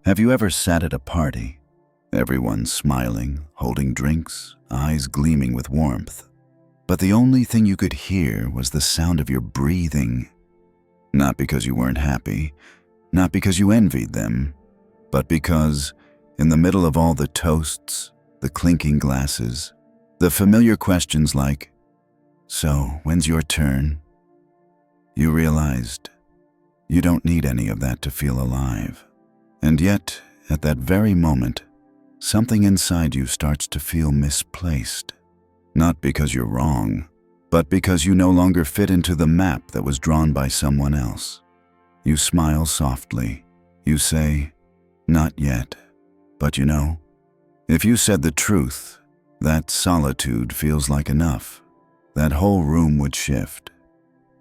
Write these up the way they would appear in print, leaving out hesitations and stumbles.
Have you ever sat at a party? Everyone smiling, holding drinks, eyes gleaming with warmth. But the only thing you could hear was the sound of your breathing. Not because you weren't happy, not because you envied them, but because, in the middle of all the toasts, the clinking glasses, the familiar questions like, "So, when's your turn?" you realized you don't need any of that to feel alive. And yet, at that very moment, something inside you starts to feel misplaced. Not because you're wrong, but because you no longer fit into the map that was drawn by someone else. You smile softly. You say, "Not yet." But you know, if you said the truth, that solitude feels like enough. That whole room would shift.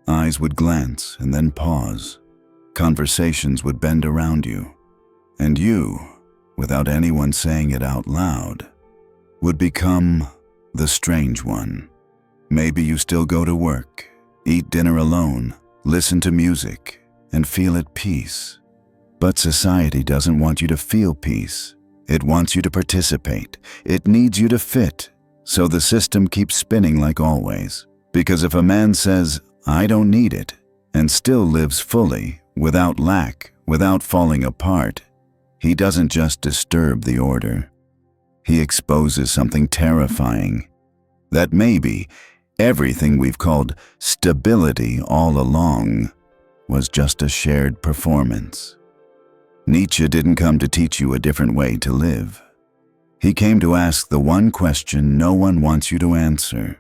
Eyes would glance and then pause. Conversations would bend around you. And you, without anyone saying it out loud, would become the strange one. Maybe you still go to work, eat dinner alone, listen to music, and feel at peace. But society doesn't want you to feel peace. It wants you to participate. It needs you to fit. So the system keeps spinning like always. Because if a man says, "I don't need it," and still lives fully, without lack, without falling apart, he doesn't just disturb the order. He exposes something terrifying. That maybe everything we've called stability all along was just a shared performance. Nietzsche didn't come to teach you a different way to live. He came to ask the one question no one wants you to answer.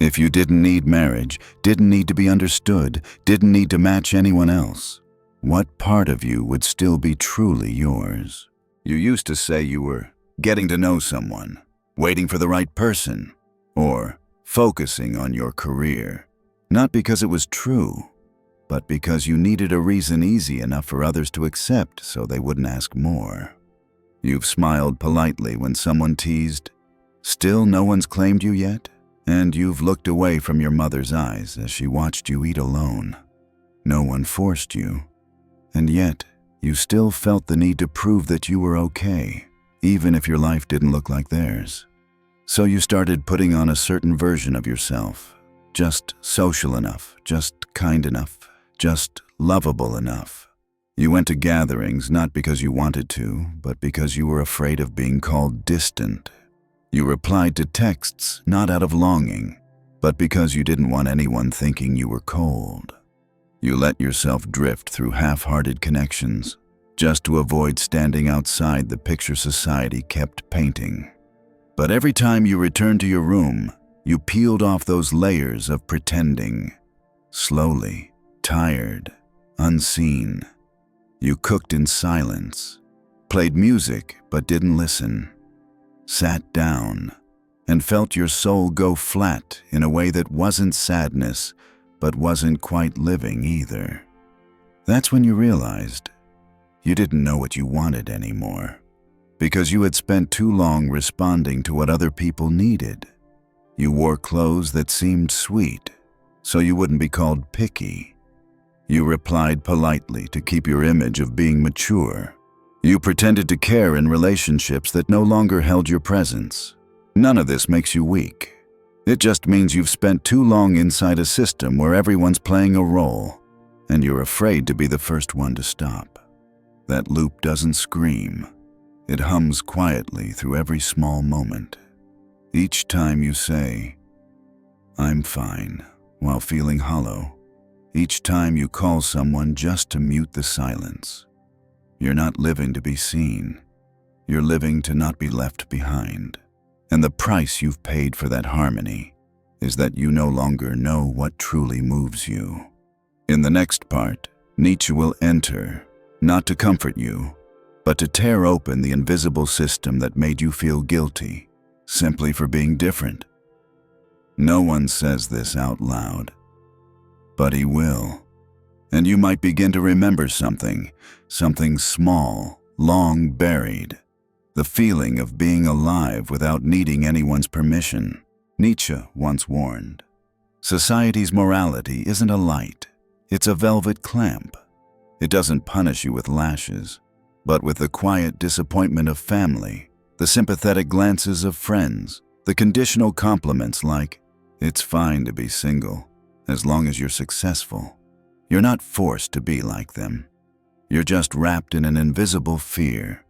If you didn't need marriage, didn't need to be understood, didn't need to match anyone else, what part of you would still be truly yours? You used to say you were getting to know someone, waiting for the right person, or focusing on your career. Not because it was true, but because you needed a reason easy enough for others to accept so they wouldn't ask more. You've smiled politely when someone teased, "Still no one's claimed you yet?" And you've looked away from your mother's eyes as she watched you eat alone. No one forced you. And yet, you still felt the need to prove that you were okay, even if your life didn't look like theirs. So you started putting on a certain version of yourself, just social enough, just kind enough, just lovable enough. You went to gatherings not because you wanted to, but because you were afraid of being called distant. You replied to texts not out of longing, but because you didn't want anyone thinking you were cold. You let yourself drift through half-hearted connections, just to avoid standing outside the picture society kept painting. But every time you returned to your room, you peeled off those layers of pretending. Slowly, tired, unseen. You cooked in silence, played music but didn't listen, sat down, and felt your soul go flat in a way that wasn't sadness, but wasn't quite living either. That's when you realized you didn't know what you wanted anymore, because you had spent too long responding to what other people needed. You wore clothes that seemed sweet, so you wouldn't be called picky. You replied politely to keep your image of being mature. You pretended to care in relationships that no longer held your presence. None of this makes you weak. It just means you've spent too long inside a system where everyone's playing a role, and you're afraid to be the first one to stop. That loop doesn't scream. It hums quietly through every small moment. Each time you say, "I'm fine," while feeling hollow. Each time you call someone just to mute the silence. You're not living to be seen. You're living to not be left behind. And the price you've paid for that harmony is that you no longer know what truly moves you. In the next part, Nietzsche will enter, not to comfort you, but to tear open the invisible system that made you feel guilty, simply for being different. No one says this out loud, but he will. And you might begin to remember something small, long buried. The feeling of being alive without needing anyone's permission. Nietzsche once warned, "Society's morality isn't a light, it's a velvet clamp. It doesn't punish you with lashes, but with the quiet disappointment of family, the sympathetic glances of friends, the conditional compliments like, "It's fine to be single, as long as you're successful." You're not forced to be like them. You're just wrapped in an invisible fear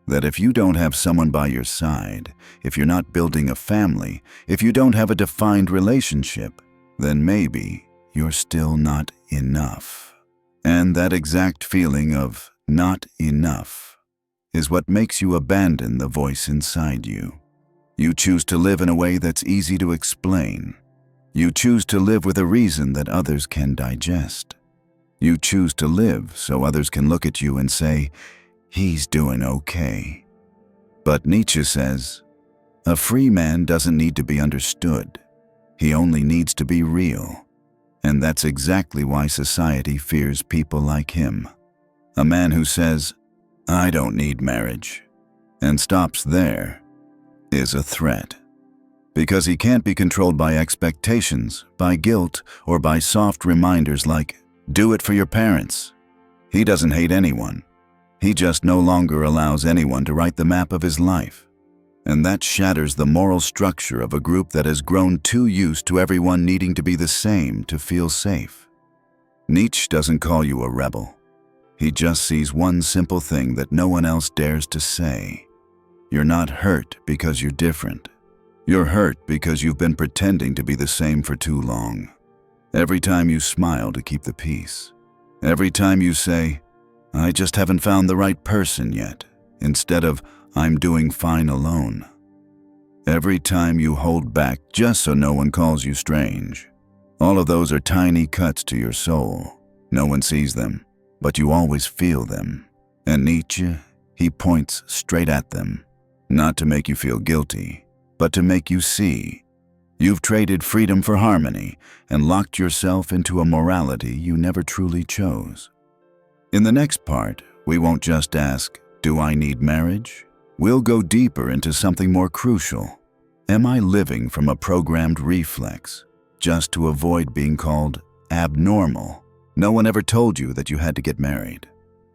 that if you don't have someone by your side, if you're not building a family, if you don't have a defined relationship, then maybe you're still not enough. And that exact feeling of not enough is what makes you abandon the voice inside you. You choose to live in a way that's easy to explain. You choose to live with a reason that others can digest. You choose to live so others can look at you and say, "He's doing okay." But Nietzsche says, a free man doesn't need to be understood. He only needs to be real. And that's exactly why society fears people like him. A man who says, "I don't need marriage," and stops there, is a threat. Because he can't be controlled by expectations, by guilt, or by soft reminders like, "Do it for your parents." He doesn't hate anyone. He just no longer allows anyone to write the map of his life. And that shatters the moral structure of a group that has grown too used to everyone needing to be the same to feel safe. Nietzsche doesn't call you a rebel. He just sees one simple thing that no one else dares to say. You're not hurt because you're different. You're hurt because you've been pretending to be the same for too long. Every time you smile to keep the peace. Every time you say, "I just haven't found the right person yet," instead of, "I'm doing fine alone." Every time you hold back just so no one calls you strange. All of those are tiny cuts to your soul. No one sees them, but you always feel them. And Nietzsche, he points straight at them, not to make you feel guilty, but to make you see. You've traded freedom for harmony and locked yourself into a morality you never truly chose. In the next part, we won't just ask, "Do I need marriage?" We'll go deeper into something more crucial. Am I living from a programmed reflex, just to avoid being called abnormal? No one ever told you that you had to get married.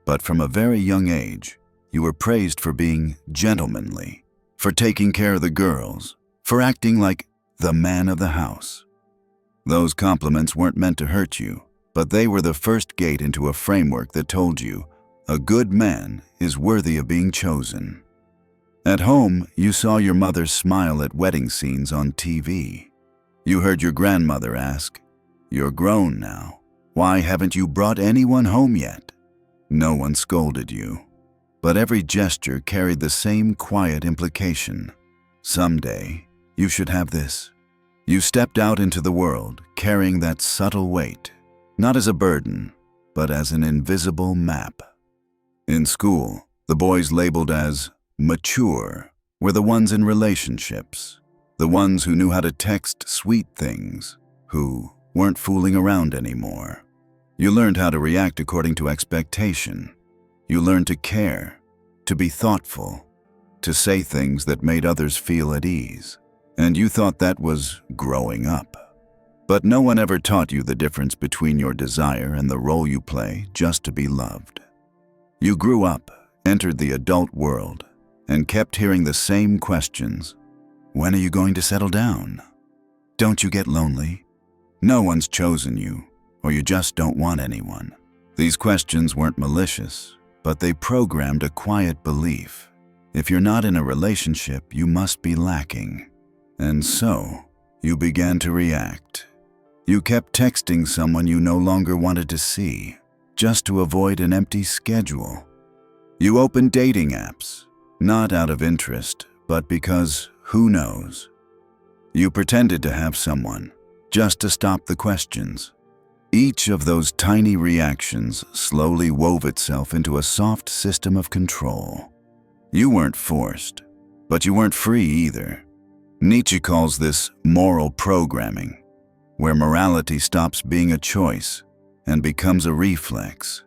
But from a very young age, you were praised for being gentlemanly, for taking care of the girls, for acting like the man of the house. Those compliments weren't meant to hurt you, but they were the first gate into a framework that told you a good man is worthy of being chosen. At home, you saw your mother smile at wedding scenes on TV. You heard your grandmother ask, "You're grown now. Why haven't you brought anyone home yet?" No one scolded you, but every gesture carried the same quiet implication. Someday, you should have this. You stepped out into the world carrying that subtle weight, not as a burden, but as an invisible map. In school, the boys labeled as mature were the ones in relationships, the ones who knew how to text sweet things, who weren't fooling around anymore. You learned how to react according to expectation. You learned to care, to be thoughtful, to say things that made others feel at ease. And you thought that was growing up. But no one ever taught you the difference between your desire and the role you play just to be loved. You grew up, entered the adult world, and kept hearing the same questions. When are you going to settle down? Don't you get lonely? No one's chosen you, or you just don't want anyone. These questions weren't malicious, but they programmed a quiet belief. If you're not in a relationship, you must be lacking. And so, you began to react. You kept texting someone you no longer wanted to see, just to avoid an empty schedule. You opened dating apps, not out of interest, but because, who knows? You pretended to have someone, just to stop the questions. Each of those tiny reactions slowly wove itself into a soft system of control. You weren't forced, but you weren't free either. Nietzsche calls this moral programming, where morality stops being a choice and becomes a reflex.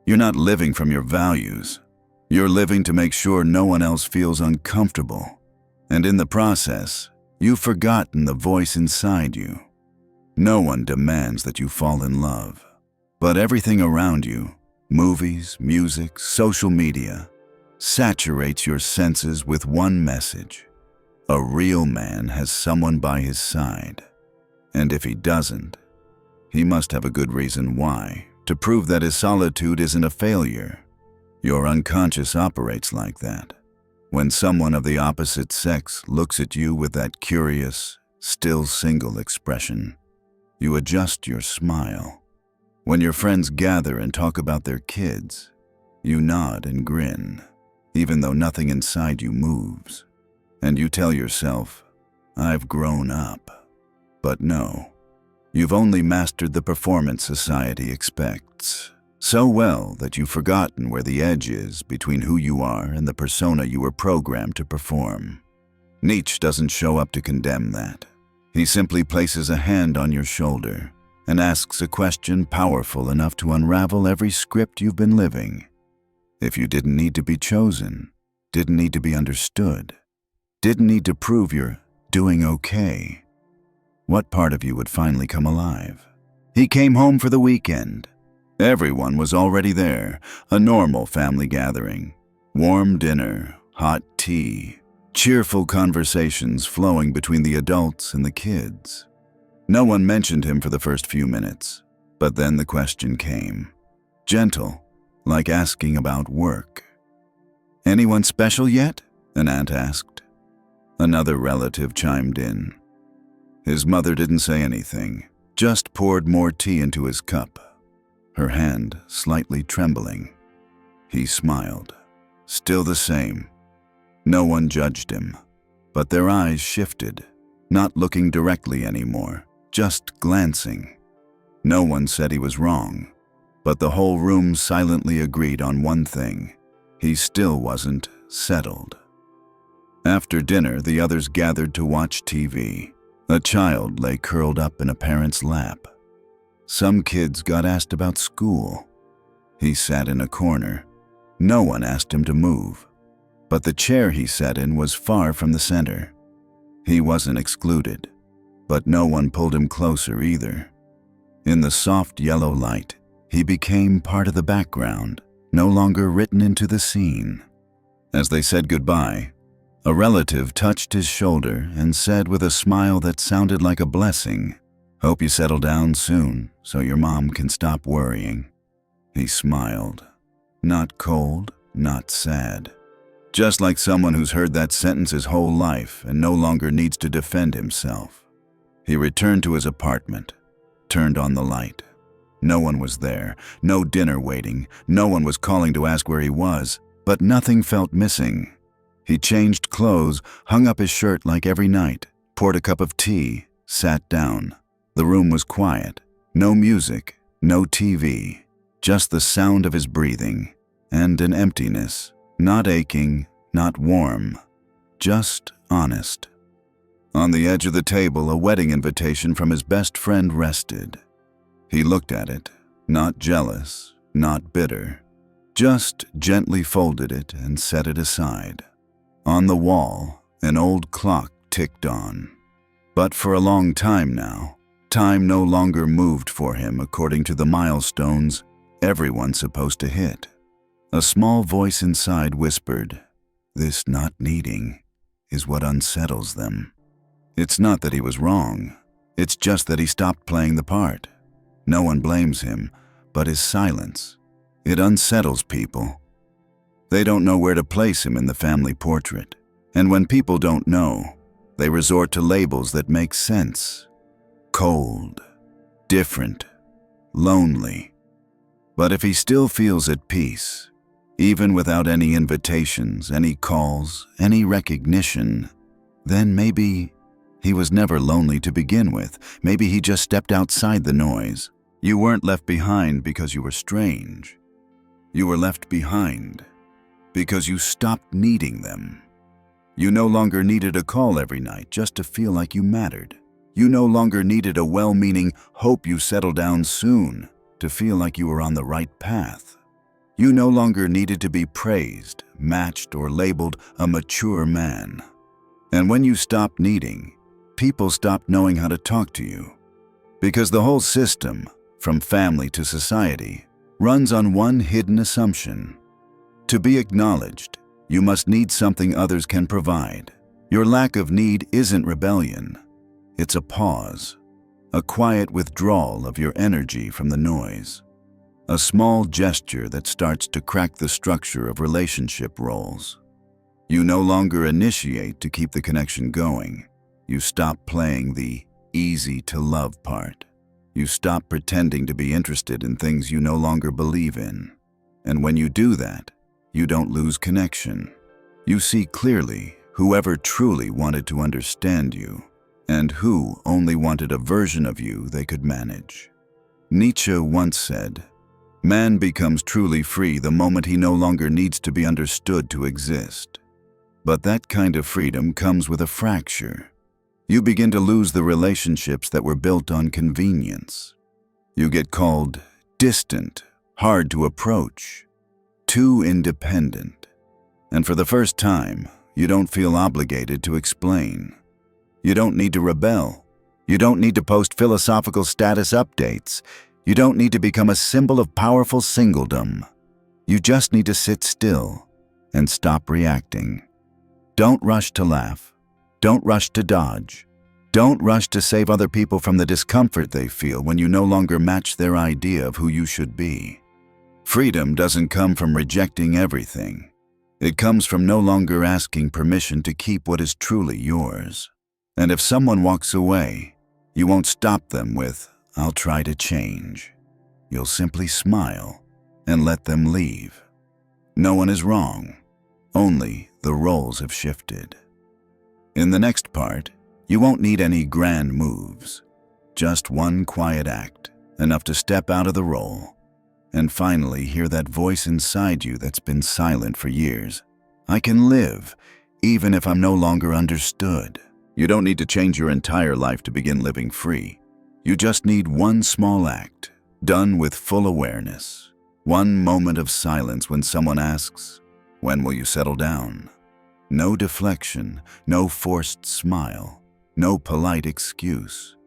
You're not living from your values. You're living to make sure no one else feels uncomfortable. And in the process, you've forgotten the voice inside you. No one demands that you fall in love, but everything around you, Movies, music, social media saturates your senses with one message. A real man has someone by his side. And if he doesn't, he must have a good reason why, to prove that his solitude isn't a failure. Your unconscious operates like that. When someone of the opposite sex looks at you with that curious, still single expression, you adjust your smile. When your friends gather and talk about their kids, you nod and grin, even though nothing inside you moves. And you tell yourself, I've grown up. But no, you've only mastered the performance society expects so well that you've forgotten where the edge is between who you are and the persona you were programmed to perform. Nietzsche doesn't show up to condemn that. He simply places a hand on your shoulder and asks a question powerful enough to unravel every script you've been living. If you didn't need to be chosen, didn't need to be understood, didn't need to prove you're doing okay, what part of you would finally come alive? He came home for the weekend. Everyone was already there, a normal family gathering. Warm dinner, hot tea, cheerful conversations flowing between the adults and the kids. No one mentioned him for the first few minutes, but then the question came. Gentle, like asking about work. Anyone special yet? An aunt asked. Another relative chimed in. His mother didn't say anything, just poured more tea into his cup, her hand slightly trembling. He smiled, still the same. No one judged him, but their eyes shifted, not looking directly anymore, just glancing. No one said he was wrong, but the whole room silently agreed on one thing. He still wasn't settled. After dinner, the others gathered to watch TV. A child lay curled up in a parent's lap. Some kids got asked about school. He sat in a corner. No one asked him to move, but the chair he sat in was far from the center. He wasn't excluded, but no one pulled him closer either. In the soft yellow light, he became part of the background, no longer written into the scene. As they said goodbye, a relative touched his shoulder and said with a smile that sounded like a blessing, "Hope you settle down soon so your mom can stop worrying." He smiled. Not cold, not sad. Just like someone who's heard that sentence his whole life and no longer needs to defend himself. He returned to his apartment, turned on the light. No one was there, no dinner waiting, no one was calling to ask where he was, but nothing felt missing. He changed clothes, hung up his shirt like every night, poured a cup of tea, sat down. The room was quiet. No music, no TV, just the sound of his breathing, and an emptiness, not aching, not warm, just honest. On the edge of the table, a wedding invitation from his best friend rested. He looked at it, not jealous, not bitter, just gently folded it and set it aside. On the wall, an old clock ticked on. But for a long time now, time no longer moved for him according to the milestones everyone's supposed to hit. A small voice inside whispered, "This not needing is what unsettles them." It's not that he was wrong. It's just that he stopped playing the part. No one blames him, but his silence, it unsettles people. They don't know where to place him in the family portrait. And when people don't know, they resort to labels that make sense. Cold, different, lonely. But if he still feels at peace, even without any invitations, any calls, any recognition, then maybe he was never lonely to begin with. Maybe he just stepped outside the noise. You weren't left behind because you were strange. You were left behind because you stopped needing them. You no longer needed a call every night just to feel like you mattered. You no longer needed a well-meaning "hope you settle down soon" to feel like you were on the right path. You no longer needed to be praised, matched, or labeled a mature man. And when you stopped needing, people stopped knowing how to talk to you. Because the whole system, from family to society, runs on one hidden assumption. To be acknowledged, you must need something others can provide. Your lack of need isn't rebellion. It's a pause, a quiet withdrawal of your energy from the noise. A small gesture that starts to crack the structure of relationship roles. You no longer initiate to keep the connection going. You stop playing the easy to love part. You stop pretending to be interested in things you no longer believe in. And when you do that, you don't lose connection. You see clearly whoever truly wanted to understand you, and who only wanted a version of you they could manage. Nietzsche once said, "Man becomes truly free the moment he no longer needs to be understood to exist." But that kind of freedom comes with a fracture. You begin to lose the relationships that were built on convenience. You get called distant, hard to approach, too independent. And for the first time, you don't feel obligated to explain. You don't need to rebel. You don't need to post philosophical status updates. You don't need to become a symbol of powerful singledom. You just need to sit still and stop reacting. Don't rush to laugh. Don't rush to dodge. Don't rush to save other people from the discomfort they feel when you no longer match their idea of who you should be. Freedom doesn't come from rejecting everything. It comes from no longer asking permission to keep what is truly yours. And if someone walks away, you won't stop them with, "I'll try to change." You'll simply smile and let them leave. No one is wrong. Only the roles have shifted. In the next part, you won't need any grand moves. Just one quiet act, enough to step out of the role, and finally hear that voice inside you that's been silent for years. I can live, even if I'm no longer understood. You don't need to change your entire life to begin living free. You just need one small act, done with full awareness. One moment of silence when someone asks, "When will you settle down?" No deflection, no forced smile, no polite excuse.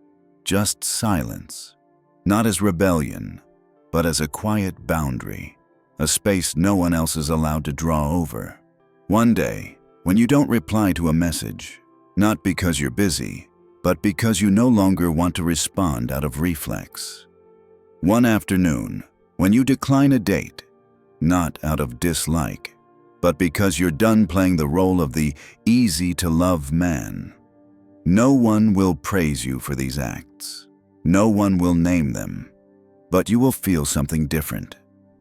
Just silence. Not as rebellion, but as a quiet boundary, a space no one else is allowed to draw over. One day, when you don't reply to a message, not because you're busy, but because you no longer want to respond out of reflex. One afternoon, when you decline a date, not out of dislike, but because you're done playing the role of the easy-to-love man. No one will praise you for these acts. No one will name them. But you will feel something different.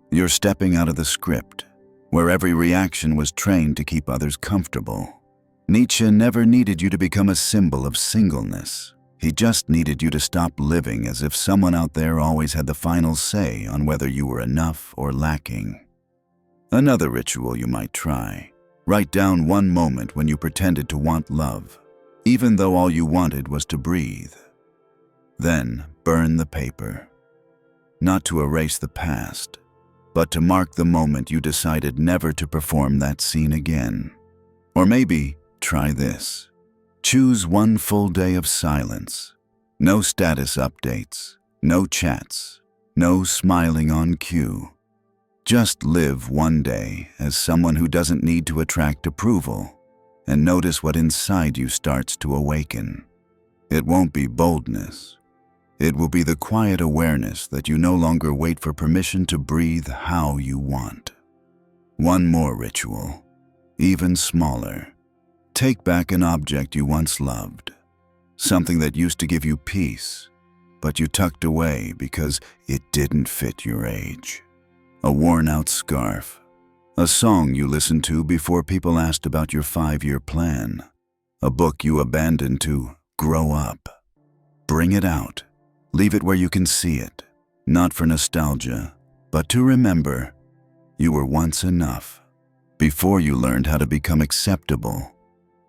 You're stepping out of the script, where every reaction was trained to keep others comfortable. Nietzsche never needed you to become a symbol of singleness. He just needed you to stop living as if someone out there always had the final say on whether you were enough or lacking. Another ritual you might try. Write down one moment when you pretended to want love, even though all you wanted was to breathe. Then burn the paper. Not to erase the past, but to mark the moment you decided never to perform that scene again. Or maybe try this. Choose one full day of silence. No status updates, no chats, no smiling on cue. Just live one day as someone who doesn't need to attract approval, and notice what inside you starts to awaken. It won't be boldness. It will be the quiet awareness that you no longer wait for permission to breathe how you want. One more ritual, even smaller. Take back an object you once loved, something that used to give you peace, but you tucked away because it didn't fit your age. A worn-out scarf, a song you listened to before people asked about your 5-year plan, a book you abandoned to grow up. Bring it out. Leave it where you can see it, not for nostalgia, but to remember you were once enough, before you learned how to become acceptable.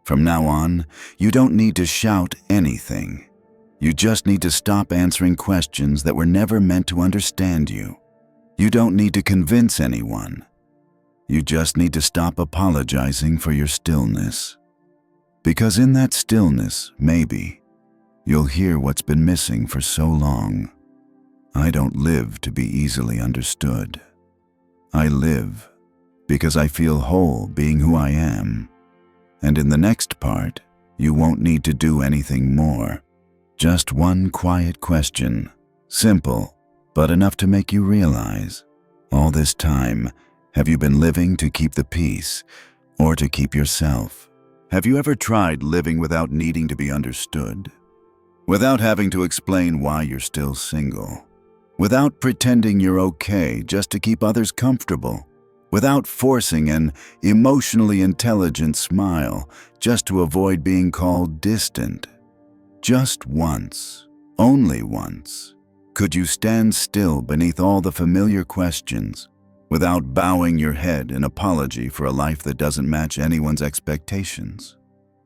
From now on, you don't need to shout anything. You just need to stop answering questions that were never meant to understand you. You don't need to convince anyone. You just need to stop apologizing for your stillness. Because in that stillness, maybe, you'll hear what's been missing for so long. I don't live to be easily understood. I live because I feel whole being who I am. And in the next part, you won't need to do anything more. Just one quiet question, simple, but enough to make you realize, all this time, have you been living to keep the peace or to keep yourself? Have you ever tried living without needing to be understood? Without having to explain why you're still single? Without pretending you're okay just to keep others comfortable? Without forcing an emotionally intelligent smile just to avoid being called distant? Just once, only once, could you stand still beneath all the familiar questions without bowing your head in apology for a life that doesn't match anyone's expectations?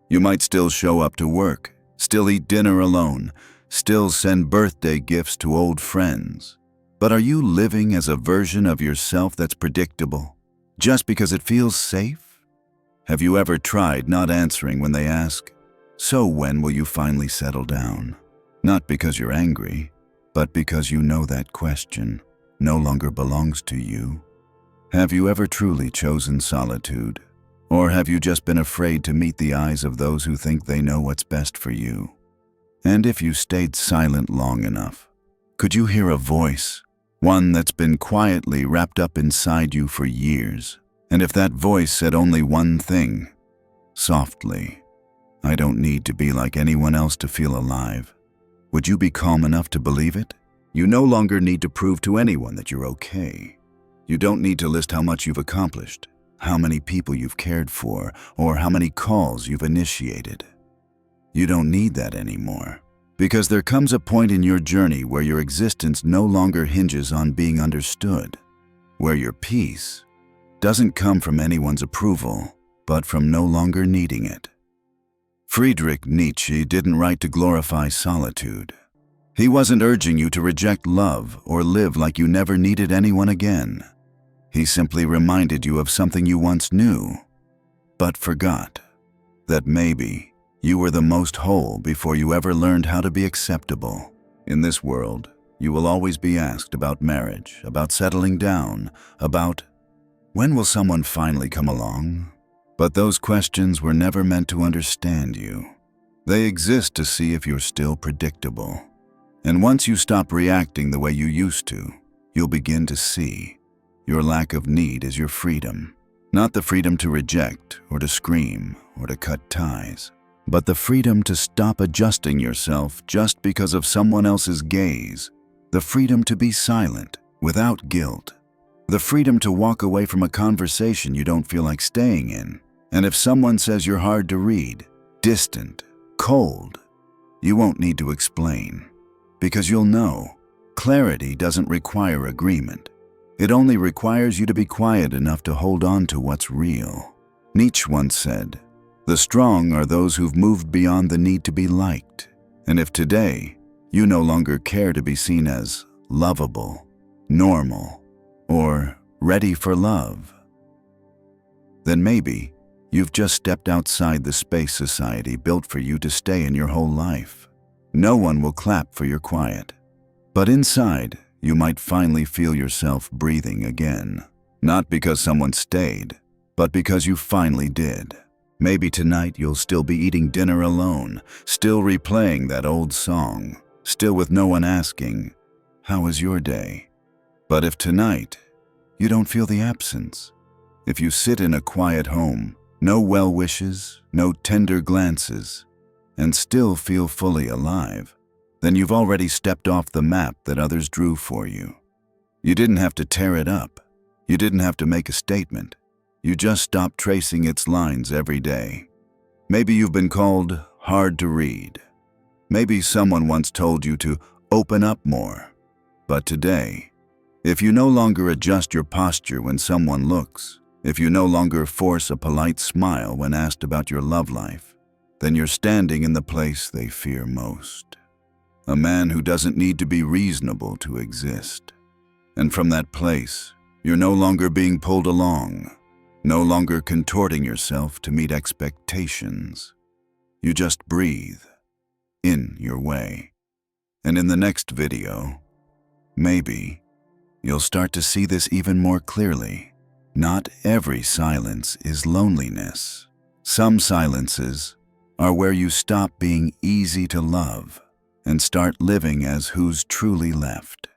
You might still show up to work, still eat dinner alone, still send birthday gifts to old friends. But are you living as a version of yourself that's predictable, just because it feels safe? Have you ever tried not answering when they ask, "So when will you finally settle down?" Not because you're angry, but because you know that question no longer belongs to you. Have you ever truly chosen solitude? Or have you just been afraid to meet the eyes of those who think they know what's best for you? And if you stayed silent long enough, could you hear a voice, one that's been quietly wrapped up inside you for years? And if that voice said only one thing, softly, "I don't need to be like anyone else to feel alive," would you be calm enough to believe it? You no longer need to prove to anyone that you're okay. You don't need to list how much you've accomplished, how many people you've cared for, or how many calls you've initiated. You don't need that anymore, because there comes a point in your journey where your existence no longer hinges on being understood, where your peace doesn't come from anyone's approval, but from no longer needing it. Friedrich Nietzsche didn't write to glorify solitude. He wasn't urging you to reject love or live like you never needed anyone again. He simply reminded you of something you once knew, but forgot, that maybe you were the most whole before you ever learned how to be acceptable. In this world, you will always be asked about marriage, about settling down, about when will someone finally come along? But those questions were never meant to understand you. They exist to see if you're still predictable. And once you stop reacting the way you used to, you'll begin to see your lack of need is your freedom. Not the freedom to reject or to scream or to cut ties, but the freedom to stop adjusting yourself just because of someone else's gaze. The freedom to be silent without guilt. The freedom to walk away from a conversation you don't feel like staying in. And if someone says you're hard to read, distant, cold, you won't need to explain, because you'll know clarity doesn't require agreement. It only requires you to be quiet enough to hold on to what's real. Nietzsche once said, "The strong are those who've moved beyond the need to be liked." And if today you no longer care to be seen as lovable, normal, or ready for love, then maybe you've just stepped outside the space society built for you to stay in your whole life. No one will clap for your quiet, but inside, you might finally feel yourself breathing again. Not because someone stayed, but because you finally did. Maybe tonight you'll still be eating dinner alone, still replaying that old song, still with no one asking, "How was your day?" But if tonight you don't feel the absence, if you sit in a quiet home, no well wishes, no tender glances, and still feel fully alive, then you've already stepped off the map that others drew for you. You didn't have to tear it up. You didn't have to make a statement. You just stopped tracing its lines every day. Maybe you've been called hard to read. Maybe someone once told you to open up more. But today, if you no longer adjust your posture when someone looks, if you no longer force a polite smile when asked about your love life, then you're standing in the place they fear most. A man who doesn't need to be reasonable to exist. And from that place, you're no longer being pulled along, no longer contorting yourself to meet expectations. You just breathe, in your way. And in the next video, Maybe you'll start to see this even more clearly. Not every silence is loneliness. Some silences are where you stop being easy to love and start living as who's truly left.